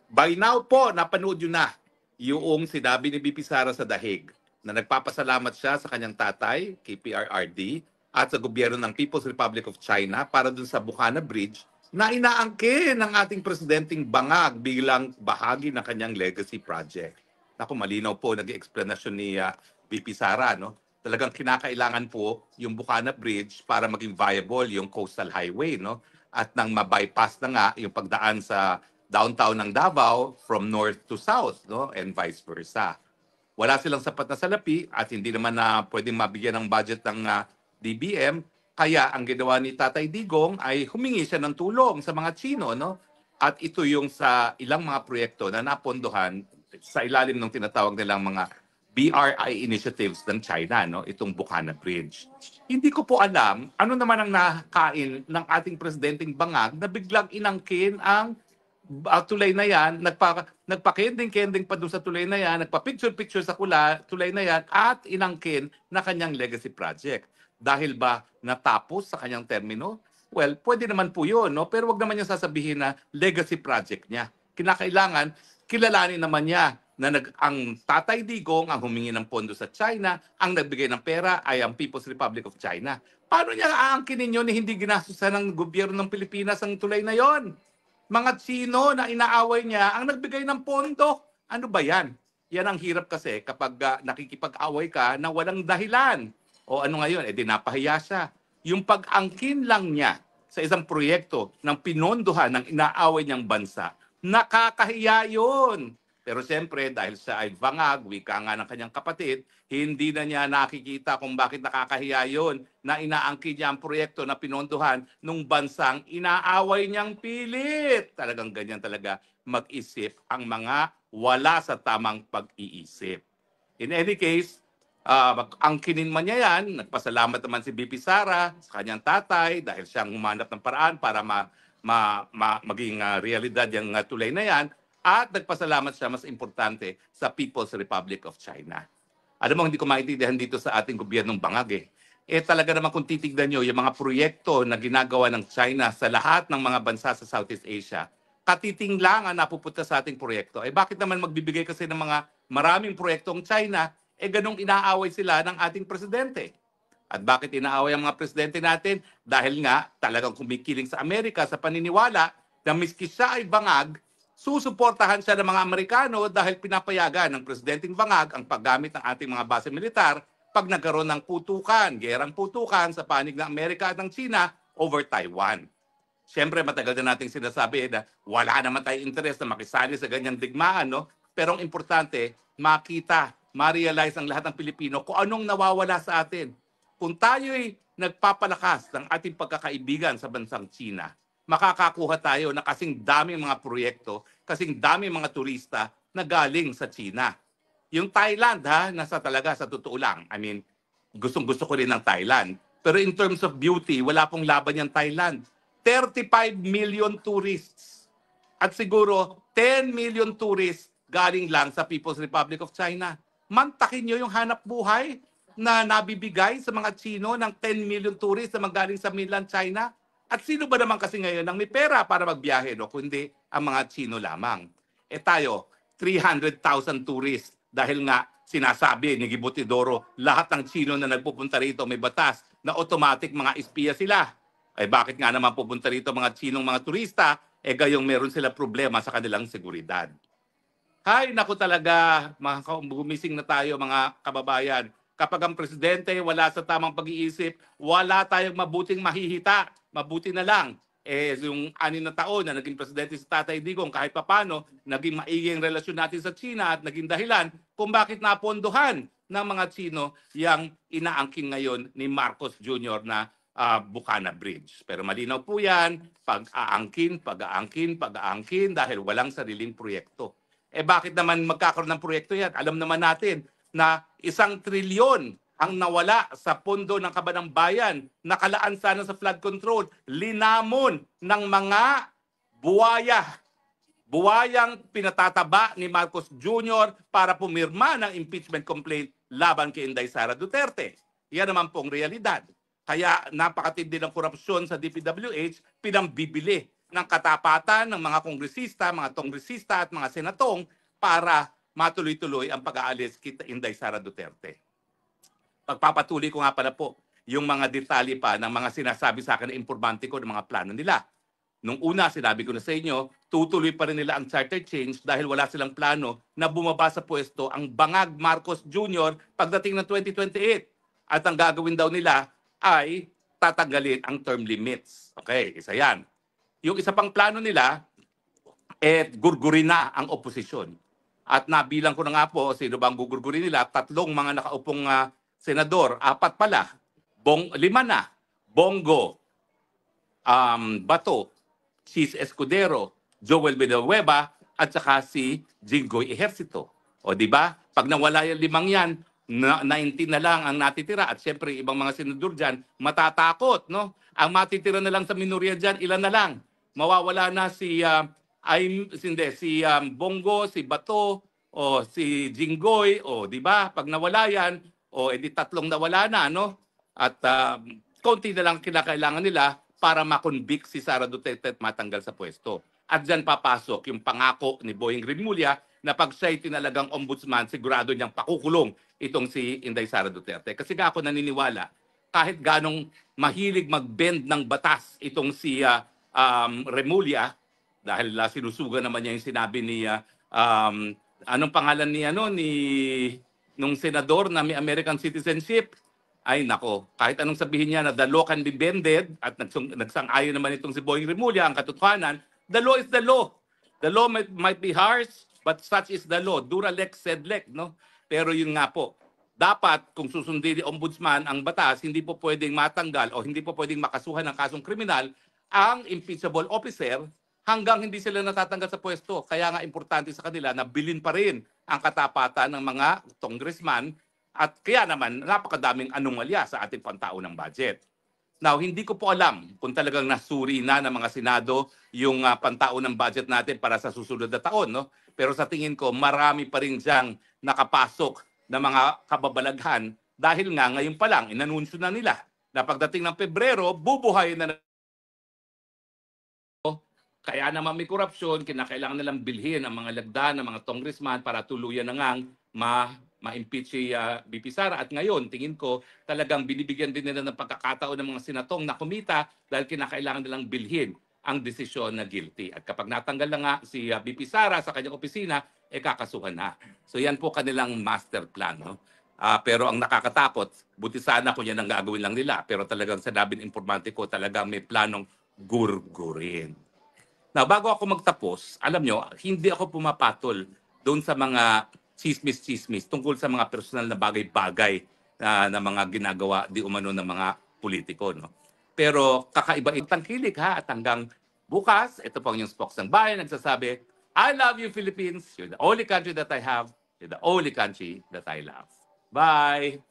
By now po, napanood nyo na yung sinabi ni BP Sara sa Dahig na nagpapasalamat siya sa kanyang tatay, KPRRD, at sa gobyerno ng People's Republic of China para dun sa Bukana Bridge na inaangkin ng ating presidenteng bangag bilang bahagi ng kanyang legacy project. Naku, malinaw po nag-explanation ni BP Sara, no? Talagang kinakailangan po yung Bukana Bridge para maging viable yung coastal highway, no? At nang ma-bypass na nga yung pagdaan sa downtown ng Davao from north to south, no? And vice versa. Wala silang sapat na salapi at hindi naman na pwedeng mabigyan ng budget ng DBM. Kaya ang ginawa ni Tatay Digong ay humingi siya ng tulong sa mga Chino, no? At ito yung sa ilang mga proyekto na napondohan sa ilalim ng tinatawag nilang mga BRI initiatives ng China, no? Itong Bukana Bridge. Hindi ko po alam ano naman ang nakain ng ating presidenteng bangag na biglang inangkin ang tulay na yan, nagpa-kending-kending pa doon sa tulay na yan, nagpa-picture-picture sa tulay na yan, at inangkin na kanyang legacy project. Dahil ba natapos sa kanyang termino? Well, pwede naman po yun, no? Pero wag naman niya sasabihin na legacy project niya. Kinakailangan, kilalanin naman niya na ang Tatay Digong ang humingi ng pondo sa China, ang nagbigay ng pera ay ang People's Republic of China. Paano niya aangkinin yun na hindi ginastusan ng gobyerno ng Pilipinas ang tulay na yon? Mga Chino na inaaway niya ang nagbigay ng pondo. Ano ba yan? Yan ang hirap kasi kapag nakikipag-away ka na walang dahilan. O ano ngayon, edi napahiya siya. Yung pag-angkin lang niya sa isang proyekto ng pinondohan ng inaaway niyang bansa, nakakahiya yun. Pero siyempre, dahil siya ay bangag, wika nga ng kanyang kapatid, hindi na niya nakikita kung bakit nakakahiya yun na inaangkin niya ang proyekto na pinondohan ng bansang inaaway niyang pilit. Talagang ganyan talaga mag-isip ang mga wala sa tamang pag-iisip. In any case, angkinin man niya yan, nagpasalamat naman si BP Sara sa kanyang tatay dahil siyang humanap ng paraan para maging realidad yung tulay na yan. At nagpasalamat siya, mas importante, sa People's Republic of China. Alam mo, hindi ko maintindihan dito sa ating gobyernong bangag talaga naman kung titignan nyo, yung mga proyekto na ginagawa ng China sa lahat ng mga bansa sa Southeast Asia, katiting lang ang napupunta sa ating proyekto. Bakit naman magbibigay kasi ng mga maraming proyektong China, ganong inaaway sila ng ating presidente? At bakit inaaway ang mga presidente natin? Dahil nga talagang kumikiling sa Amerika sa paniniwala na miski siya ay bangag, susuportahan siya ng mga Amerikano dahil pinapayagan ng presidenteng bangag ang paggamit ng ating mga base militar pag nagkaroon ng putukan, gerang putukan sa panig ng Amerika at ng China over Taiwan. Siyempre, matagal na nating sinasabi na wala naman tayong interest na makisali sa ganyang digmaan, no? Pero ang importante, makita, ma-realize ang lahat ng Pilipino kung anong nawawala sa atin. Kung tayo'y nagpapalakas ng ating pagkakaibigan sa bansang China, makakakuha tayo na kasing daming mga proyekto, kasing daming mga turista na galing sa China. Yung Thailand, nasa talaga sa totoo lang. I mean, gustong-gusto ko rin ng Thailand. Pero in terms of beauty, wala pong laban yung Thailand. 35 million tourists. At siguro, 10 million tourists galing lang sa People's Republic of China. Mantakin nyo yung hanap buhay na nabibigay sa mga Chino ng 10 million tourists na magaling sa mainland China. At sino ba naman kasi ngayon ang may pera para magbiyahe, no? Kundi ang mga Chino lamang. Tayo, 300,000 tourists dahil nga sinasabi ni Gibutidoro, lahat ng Chino na nagpupunta rito may batas na automatic mga espiya sila. Bakit nga naman pupunta rito mga Chinong mga turista, gayong meron sila problema sa kanilang seguridad. Hay, naku talaga, gumising na tayo mga kababayan. Kapag ang presidente wala sa tamang pag-iisip, wala tayong mabuting mahihita. Mabuti na lang, yung 6 na taon na naging presidente si Tatay Digong, kahit papano, naging maiging relasyon natin sa China at naging dahilan kung bakit napondohan ng mga Chino yung inaangking ngayon ni Marcos Jr. na Bukana Bridge. Pero malinaw po yan, pag-aangkin dahil walang sariling proyekto. Bakit naman magkakaroon ng proyekto yan? Alam naman natin na 1 trilyon ang nawala sa pondo ng Kabanang Bayan, nakalaan sana sa flood control, linamon ng mga buwayang pinatataba ni Marcos Jr. para pumirma ng impeachment complaint laban kay Inday Sara Duterte. Yan naman pong realidad. Kaya napakatindi ng korupsyon sa DPWH, pinambibili ng katapatan ng mga kongresista at mga senatong para matuloy-tuloy ang pag-aalis kita Inday Sara Duterte. Pagpapatuloy ko nga pala po yung mga detalye pa ng mga sinasabi sa akin na impormante ko ng mga plano nila. Nung una, sinabi ko na sa inyo, tutuloy pa rin nila ang charter change dahil wala silang plano na bumaba sa pwesto ang Bangag Marcos Jr. pagdating ng 2028. At ang gagawin daw nila ay tatanggalin ang term limits. Okay, isa yan. Yung isa pang plano nila, gurgurin na ang oposisyon. At nabilang ko na nga po, sino bang gugurgurin nila? 3 mga nakaupong senador, 4 pala. 5 na. Bongo, Bato, Chis Escudero, Joel Villanueva, at saka si Jinggoy Ejercito. O di ba? Pag nawala yung 5 yan, 19 na lang ang natitira. At syempre, ibang mga senador dyan, matatakot, no? Ang matitira na lang sa minorya dyan, ilan na lang? Mawawala na si Bongo, si Bato, o si Jinggoy, o di ba? Pag nawala yan, o edi 3 nawala na, no? At konti na lang kinakailangan nila para makonvict si Sara Duterte at matanggal sa pwesto. At dyan papasok yung pangako ni Boying Rimulya na pag siya'y tinalagang ombudsman, sigurado niyang pakukulong itong si Inday Sara Duterte. Kasi ako naniniwala, kahit ganong mahilig mag-bend ng batas itong si Rimulya, dahil sinusuga naman niya yung sinabi ni, anong pangalan nung senador na may American citizenship, ay nako, kahit anong sabihin niya na the law can be bended at nagsang-ayon naman itong si Boying Rimulya, ang katotohanan, the law is the law. The law might be harsh, but such is the law. Dura lex sed lex, no? Pero yun nga po, dapat kung susundin ni ombudsman ang batas, hindi po pwedeng matanggal o hindi po pwedeng makasuhan ng kasong kriminal ang impeachable officer hanggang hindi sila natatanggal sa pwesto. Kaya nga importante sa kanila na bilin pa rin ang katapatan ng mga congressman. At kaya naman, napakadaming anomalya sa ating pantaunang budget. Now, hindi ko po alam kung talagang nasuri na ng mga Senado yung pantaunang budget natin para sa susunod na taon. No? Pero sa tingin ko, marami pa rin diyang nakapasok na mga kababalaghan dahil nga ngayon pa lang, inanunsyo na nila na pagdating ng Pebrero, bubuhay na. Kaya naman may korupsyon, kinakailangan nilang bilhin ang mga lagda ng mga congressman para tuluyan na ngang ma-impeach si BP Sara. At ngayon, tingin ko, talagang binibigyan din nila ng pagkakataon ng mga senatong na kumita dahil kinakailangan nilang bilhin ang desisyon na guilty. At kapag natanggal na nga si BP Sara sa kanyang opisina, kakasuhan na. So yan po kanilang master plan. No? Pero ang nakakatakot, buti sana kung yan ang gagawin lang nila. Pero talagang sinabi ng informante ko, talagang may planong gurgurin. Now, bago ako magtapos, alam nyo, hindi ako pumapatol doon sa mga chismis-chismis tungkol sa mga personal na bagay-bagay na mga ginagawa di umano ng mga politiko. No? Pero kakaiba itong tangkilik ha, at hanggang bukas, ito po ang yung spokesang bayan nagsasabi, I love you Philippines, you're the only country that I have, you're the only country that I love. Bye!